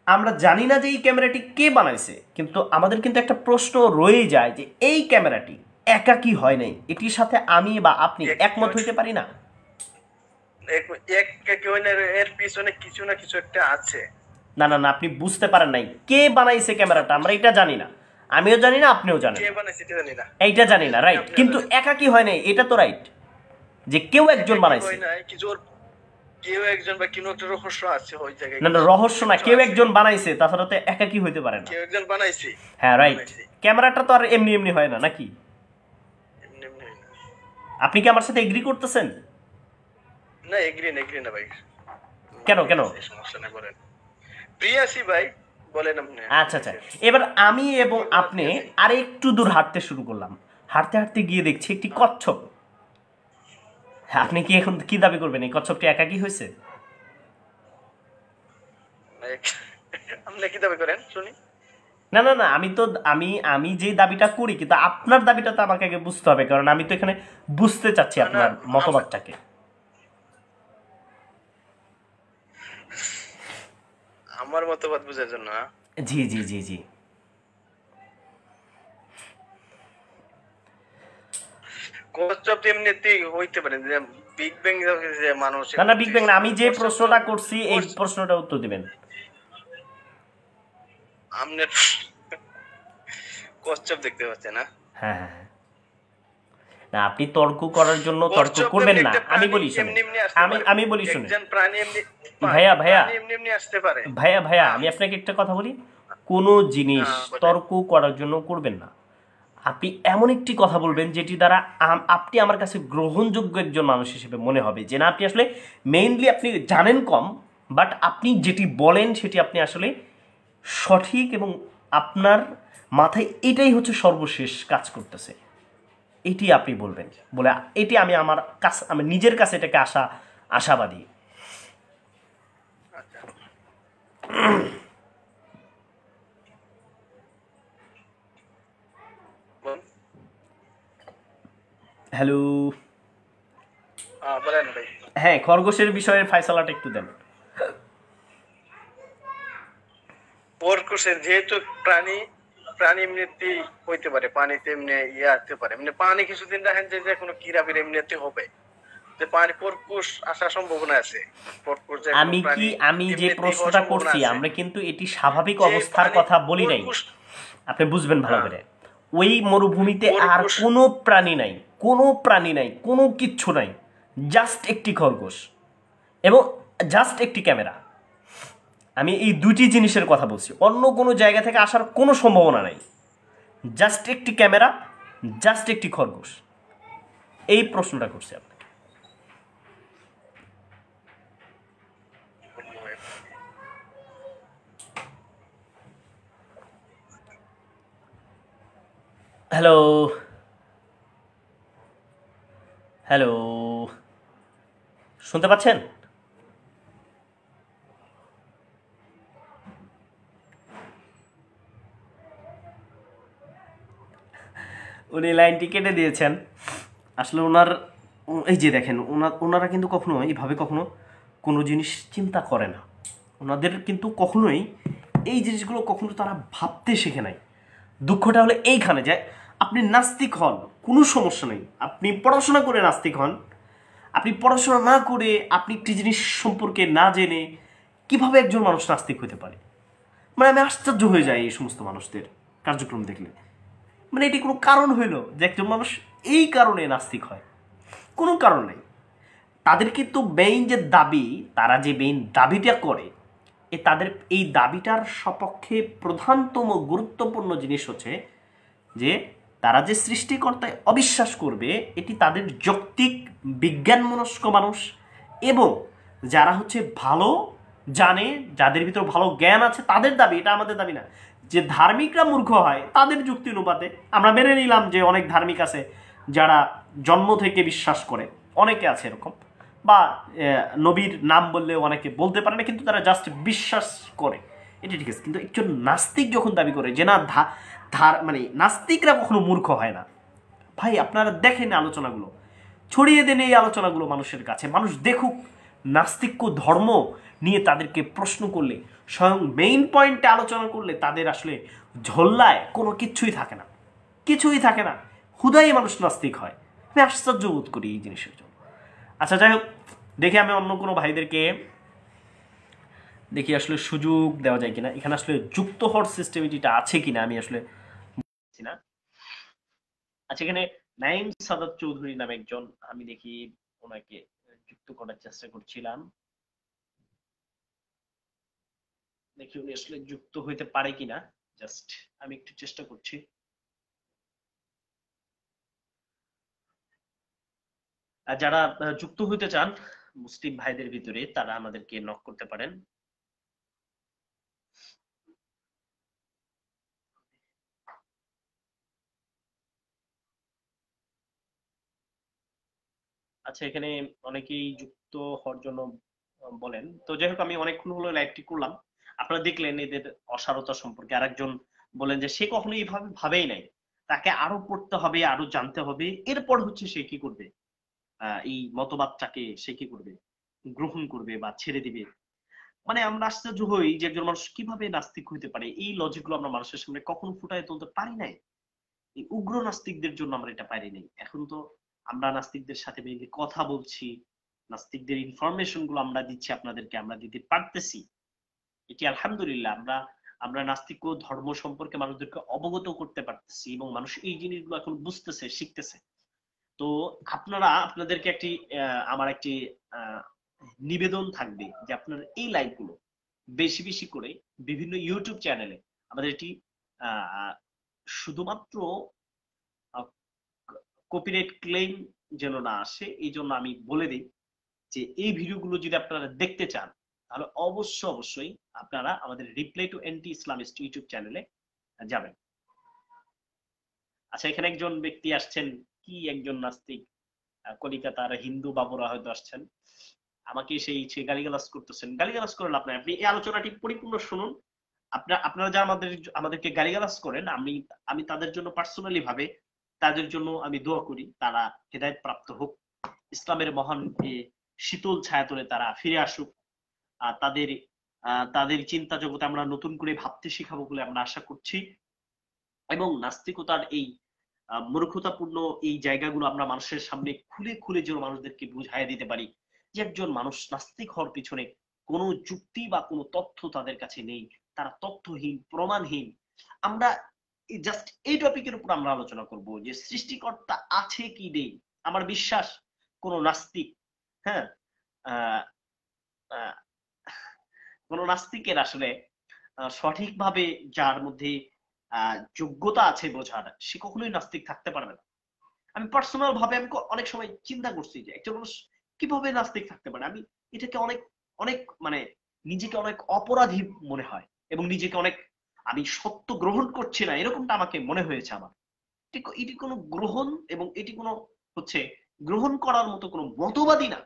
আমরা জানি না যে এই ক্যামেরাটি কে বানাইছে, কিন্তু আমাদের কিন্তু একটা প্রশ্ন রয়ে যায় যে এই ক্যামেরাটি একাকী হয় নাই, এটির সাথে আমি বা আপনি একমত হইতে পারি না? এর পিছনে কিছু না কিছু একটা আছে। না, আপনি বুঝতে পারেন নাই। কে বানাইছে ক্যামেরাটা আমরা এটা জানি না, আমিও জানি না, আপনিও জানেন, এইটা জানি না, রাইট? কিন্তু একাকী হয় নাই, এটা তো রাইট যে কেউ একজন বানাইছে। কেউ একজন বা কোনো একটা রহস্য আছে ওই জায়গায়। না, রহস্য না, কেউ একজন বানাইছে, তাছাড়া তো একাকী হইতে পারে না। কেউ একজন বানাইছে, হ্যাঁ রাইট। ক্যামেরাটা তো আর এমনি এমনি হয় না, নাকি? আপনি কি আমার সাথে এগ্রি করতেছেন? না, এগ্রি না ভাই। কেন? সমস্যা না, বলেন। প্রিয়াসী ভাই বলেন আপনি। আচ্ছা, এবার আমি এবং আপনি আর একটু দূর হাঁটতে শুরু করলাম। হাঁটতে হাঁটতে গিয়ে দেখছি একটি কচ্ছপ। আপনি কি এখন কি দাবি করবেন, এই কচ্ছপটি একাকী হয়েছে? আপনি কি দাবি করেন শুনি? না, আমি যে দাবিটা করি, কিন্তু আপনার দাবিটা তো আমাকে আগে বুঝতে হবে, কারণ আমি তো এখানে বুঝতে চাচ্ছি আপনার মতবাদটাকে। আমার মতবাদ বুঝার জন্য? জি। কচ্ছপ এমনিতেই হইতে পারে যে বিগ ব্যাং যে মানুষ। না, বিগ ব্যাং না, আমি যে প্রশ্নটা করছি এই প্রশ্নটা উত্তর দিবেন। আপনি কচ্ছপ দেখতে পাচ্ছেন না? হ্যাঁ, না, আপনি তর্ক করার জন্য তর্ক করবেন না। আমি বলি শুনুন, ভাইয়া, আমি আপনাকে একটা কথা বলি, কোনো জিনিস তর্ক করার জন্য করবেন না। আপনি এমন একটি কথা বলবেন যেটি দ্বারা আপনি আমার কাছে গ্রহণযোগ্য একজন মানুষ হিসেবে মনে হবে, যে না আপনি আসলে মেইনলি আপনি জানেন কম, বাট আপনি যেটি বলেন সেটি আপনি আসলে সঠিক এবং আপনার মাথায় এটাই হচ্ছে সর্বশেষ কাজ করতেছে, এটি আপনি বলবেন বলে এটি আমি আমার কাছে, আমি নিজের কাছে এটাকে আশাবাদী। আচ্ছা বলুন। হ্যালো, বলেন ভাই। হ্যাঁ খরগোশের বিষয়ে ফায়সালাটা একটু দেন। খরগোশের যেহেতু প্রাণী, প্রাণী এমনিতেই হইতে পারে, পানিতে এমনি ইয়ে আসতে পারে, মানে পানি কিছুদিন দেখেন যে কোনো কিরাবির এমনিতে হবে, যে পানি খরগোশ আসার সম্ভাবনা আছে। খরগোশ যে কোনো প্রাণী আমি যে এমনিতেই হওয়ার প্রশ্নটা সম্ভাবনা করছি, আছে। আমরা কিন্তু এটি স্বাভাবিক যে অবস্থার পানি কথা বলি নাই, খরগোশ, আপনি বুঝবেন ভালো হ্যাঁ, করে। ওই মরুভূমিতে আর খরগোশ কোনো প্রাণী নাই, কোনো প্রাণী নাই, কোনো কিচ্ছু নাই, জাস্ট একটি খরগোশ এবং জাস্ট একটি ক্যামেরা। আমি এই দুটি জিনিসের কথা বলছি, অন্য কোনো জায়গা থেকে আসার কোনো সম্ভাবনা নাই। জাস্ট একটি ক্যামেরা, জাস্ট একটি খরগোশ, এই প্রশ্নটা করছি আপনি। হ্যালো হ্যালো, শুনতে পাচ্ছেন? উনি লাইনটি কেটে দিয়েছেন। আসলে ওনার এই যে দেখেন, ওনারা কিন্তু কখনো এইভাবে কখনো কোনো জিনিস চিন্তা করে না। ওনাদের কিন্তু কখনোই এই জিনিসগুলো কখনো তারা ভাবতে শেখে নাই। দুঃখটা হলো এইখানে যে আপনি নাস্তিক হন, কোনো সমস্যা নেই, আপনি পড়াশোনা করে নাস্তিক হন, আপনি পড়াশোনা না করে আপনি একটি জিনিস সম্পর্কে না জেনে কিভাবে একজন মানুষ নাস্তিক হতে পারে, মানে আমি আশ্চর্য হয়ে যাই এই সমস্ত মানুষদের কার্যক্রম দেখলে। মানে এটি কোনো কারণ হইল যে একজন মানুষ এই কারণে নাস্তিক হয়? কোনো কারণ নেই। তাদের কিন্তু মেইন যে দাবি, তারা যে মেইন দাবিটা করে, তাদের এই দাবিটার সপক্ষে প্রধানতম গুরুত্বপূর্ণ জিনিস হচ্ছে যে তারা যে সৃষ্টিকর্তায় অবিশ্বাস করবে, এটি তাদের যৌক্তিক বিজ্ঞানমনস্ক মানুষ এবং যারা হচ্ছে ভালো জানে, যাদের ভিতর ভালো জ্ঞান আছে, তাদের দাবি, এটা আমাদের দাবি না। যে ধার্মিকরা মূর্খ হয় তাদের যুক্তি অনুপাতে আমরা মেনে নিলাম যে অনেক ধার্মিক আছে যারা জন্ম থেকে বিশ্বাস করে, অনেকে আছে এরকম, বা নবীর নাম বললে অনেকে বলতে পারে না কিন্তু তারা জাস্ট বিশ্বাস করে, এটা ঠিক আছে। কিন্তু একজন নাস্তিক যখন দাবি করে যে না মানে নাস্তিকরা কখনো মূর্খ হয় না, ভাই আপনারা দেখেন আলোচনাগুলো, ছড়িয়ে দেন এই আলোচনাগুলো মানুষের কাছে, মানুষ দেখুক। নাস্তিক্য ধর্ম নিয়ে তাদেরকে প্রশ্ন করলে, স্বয়ং মেইন পয়েন্টে আলোচনা করলে তাদের আসলে ঝোল্লায় কোনো কিছুই থাকে না, কিছুই থাকে না, হুদাই মানুষ নাস্তিক হয়। আমি আশ্চর্য বোধ করি এই জিনিসের জন্য। আচ্ছা যাই হোক, দেখি আমি অন্য কোনো ভাইদেরকে দেখি আসলে সুযোগ দেওয়া যায় কিনা, এখানে আসলে যুক্ত হওয়ার সিস্টেম যেটা আছে কিনা আমি আসলে বুঝছি না। আচ্ছা, এখানে নাইম সাদাত চৌধুরী নামে একজন, আমি দেখি ওনাকে যুক্ত করার চেষ্টা করছিলাম, দেখি উনি আসলে যুক্ত হইতে পারে কিনা, জাস্ট আমি একটু চেষ্টা করছি। আর যারা যুক্ত হইতে চান মুসলিম ভাইদের ভিতরে, তারা আমাদেরকে নক করতে পারেন। আচ্ছা, এখানে অনেকেই যুক্ত হওয়ার জন্য বলেন। তো যাই হোক, আমি অনেকক্ষণ হলো লাইভটি করলাম, আপনারা দেখলেন এদের অসারতা সম্পর্কে। আরেকজন বলেন যে সে কখনো এইভাবে ভাবেই নাই, তাকে আরো পড়তে হবে, আরো জানতে হবে, এরপর হচ্ছে সে কি করবে, এই মতবাদটাকে সে কি করবে, গ্রহণ করবে বা ছেড়ে দিবে। মানে আমরা আশ্চর্য হই যে একজন মানুষ কিভাবে নাস্তিক হইতে পারে, এই লজিকগুলো আমরা মানুষের সামনে কখনো ফুটায় তুলতে পারি নাই। এই উগ্র নাস্তিকদের জন্য আমরা এটা পারি নাই। এখন তো আমরা নাস্তিকদের সাথে মেইনলি কথা বলছি, নাস্তিকদের ইনফরমেশন গুলো আমরা দিচ্ছি আপনাদেরকে, আমরা দিতে পারতেছি, এটি আলহামদুলিল্লাহ। আমরা নাস্তিক ও ধর্ম সম্পর্কে মানুষদেরকে অবগত করতে পারতেছি এবং মানুষ এই জিনিসগুলো এখন বুঝতেছে, শিখতেছে। তো আপনাদেরকে একটি আমার একটি নিবেদন থাকবে যে আপনার এই লাইভ গুলো বেশি বেশি করে বিভিন্ন ইউটিউব চ্যানেলে আমাদের এটি শুধুমাত্র কপিরাইট ক্লেম যেন না আসে, এই জন্য আমি বলে দিই যে এই ভিডিওগুলো যদি আপনারা দেখতে চান তাহলে অবশ্যই আপনারা আমাদের reply to anti Islamist YouTube চ্যানেলে যাবেন। আচ্ছা, এখানে একজন ব্যক্তি আসছেন, কি একজন নাস্তিক, কলিকাতার হিন্দু বাবুরা হয়তো আসছেন, আমাকে সে গালিগালাজ করতেছেন। গালিগালাজ করেন আপনি, আপনি এই আলোচনাটি পরিপূর্ণ শুনুন। আপনারা যারা আমাদেরকে গালিগালাজ করেন, আমি তাদের জন্য পার্সোনালি ভাবে তাদের জন্য আমি দোয়া করি, তারা হেদায়েত প্রাপ্ত হোক, ইসলামের মহান শীতল ছায়াতলে তারা ফিরে আসুক। তাদের তাদের চিন্তা জগতে আমরা নতুন করে ভাবতে শিখাবো বলে আমরা আশা করছি, এবং নাস্তিকতার এই মূর্খতাপূর্ণ এই জায়গাগুলো আমরা মানুষের সামনে খুলে খুলে যেন মানুষদেরকে বুঝাইয়া দিতে পারি যে একজন মানুষ নাস্তিক হওয়ার পিছনে কোনো যুক্তি বা কোনো তথ্য তাদের কাছে নেই, তারা তথ্যহীন, প্রমাণহীন। আমরা জাস্ট এই টপিকের উপর আমরা আলোচনা করব যে সৃষ্টিকর্তা আছে কি নেই। আমার বিশ্বাস কোন নাস্তিক, হ্যাঁ, আহ আহ, কোন নাস্তিকের আসলে সঠিকভাবে যার মধ্যে যোগ্যতা আছে বোঝার, সে কখনোই নাস্তিক থাকতে পারবে না। আমি পার্সোনাল ভাবে আমি অনেক সময় চিন্তা করছি যে একজন মানুষ কিভাবে নাস্তিক থাকতে পারে। আমি এটাকে অনেক অনেক মানে নিজেকে অনেক অপরাধী মনে হয়, এবং নিজেকে অনেক আমি সত্য গ্রহণ করছি না এরকমটা আমাকে মনে হয়েছে আমার। এটি কোনো গ্রহণ এবং এটি কোনো হচ্ছে গ্রহণ করার মতো কোনো মতবাদই না।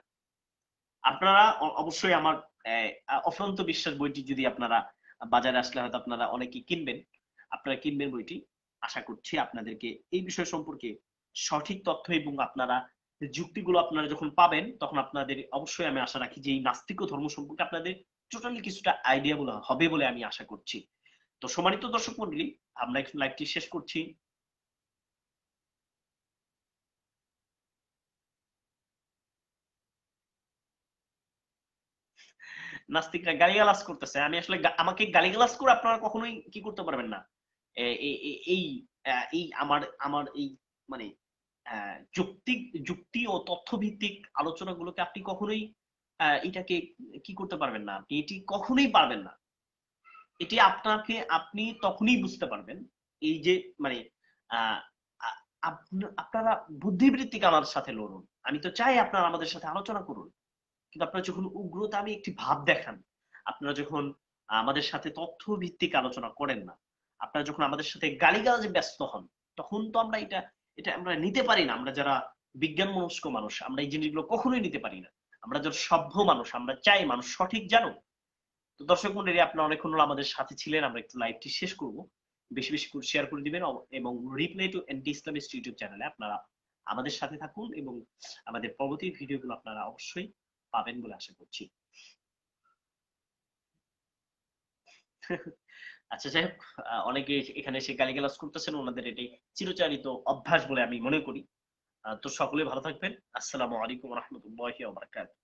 আপনারা অবশ্যই আমার অফ্রান্ত বিশ্বাস বইটি যদি আপনারা বাজারে আসলে হয়তো আপনারা অনেকেই কিনবেন, আপনারা কিনবেন বইটি। আশা করছি আপনাদেরকে এই বিষয় সম্পর্কে সঠিক তথ্য এবং আপনারা যুক্তিগুলো আপনারা যখন পাবেন তখন আপনাদের অবশ্যই আমি আশা রাখি যে এই নাস্তিক ধর্ম সম্পর্কে আপনাদের টোটালি কিছুটা আইডিয়া হবে বলে আমি আশা করছি। তো সম্মানিত দর্শক মন্ডলী, আমরা একটু লাইভটি শেষ করছি। নাস্তিকরা গালিগালাজ করতেছে, আমি আসলে আমাকে গালিগালাজ করে আপনারা কখনোই কি করতে পারবেন না। এই এই আমার আমার এই মানে যুক্তি ও তথ্য ভিত্তিক আলোচনাগুলোকে আপনি কখনোই এটাকে কি করতে পারবেন না, আপনি এটি কখনোই পারবেন না। এটি আপনি তখনই বুঝতে পারবেন এই যে মানে আহ আপনারা বুদ্ধিবৃত্তিক আমার সাথে লড়ুন, আমি তো চাই আপনারা আমাদের সাথে আলোচনা করুন, কিন্তু আপনারা যখন উগ্রতা আমি একটি ভাব দেখান, আপনারা যখন আমাদের সাথে তথ্য ভিত্তিক আলোচনা করেন না, আপনারা যখন আমাদের সাথে গালিগালাজে ব্যস্ত হন, তখন তো আমরা এটা এটা আমরা নিতে পারি না। আমরা যারা বিজ্ঞান মনস্ক মানুষ, আমরা এই জিনিসগুলো কখনোই নিতে পারি না। আমরা যারা সভ্য মানুষ, আমরা চাই মানুষ সঠিক জানুক। তো দর্শক মন্ডলী, আপনারা অনেকক্ষণ হলো আমাদের সাথে ছিলেন, আমরা একটু লাইভটি শেষ করব। বেশি বেশি করে শেয়ার করে দিবেন, এবং reply to anti Islamist YouTube চ্যানেলে আপনারা আমাদের সাথে থাকুন, এবং আমাদের পরবর্তী ভিডিওগুলো আপনারা অবশ্যই পাবেন বলে আশা করছি। আচ্ছা, যাই হোক, অনেকে এখানে এসে গালিগালাজ করতেছেন, ওনাদের এটি চিরচারিত অভ্যাস বলে আমি মনে করি। তো সকলে ভালো থাকবেন। আসসালামু আলাইকুম রহমতুল্লাহি ওয়া বারাকাতুহু।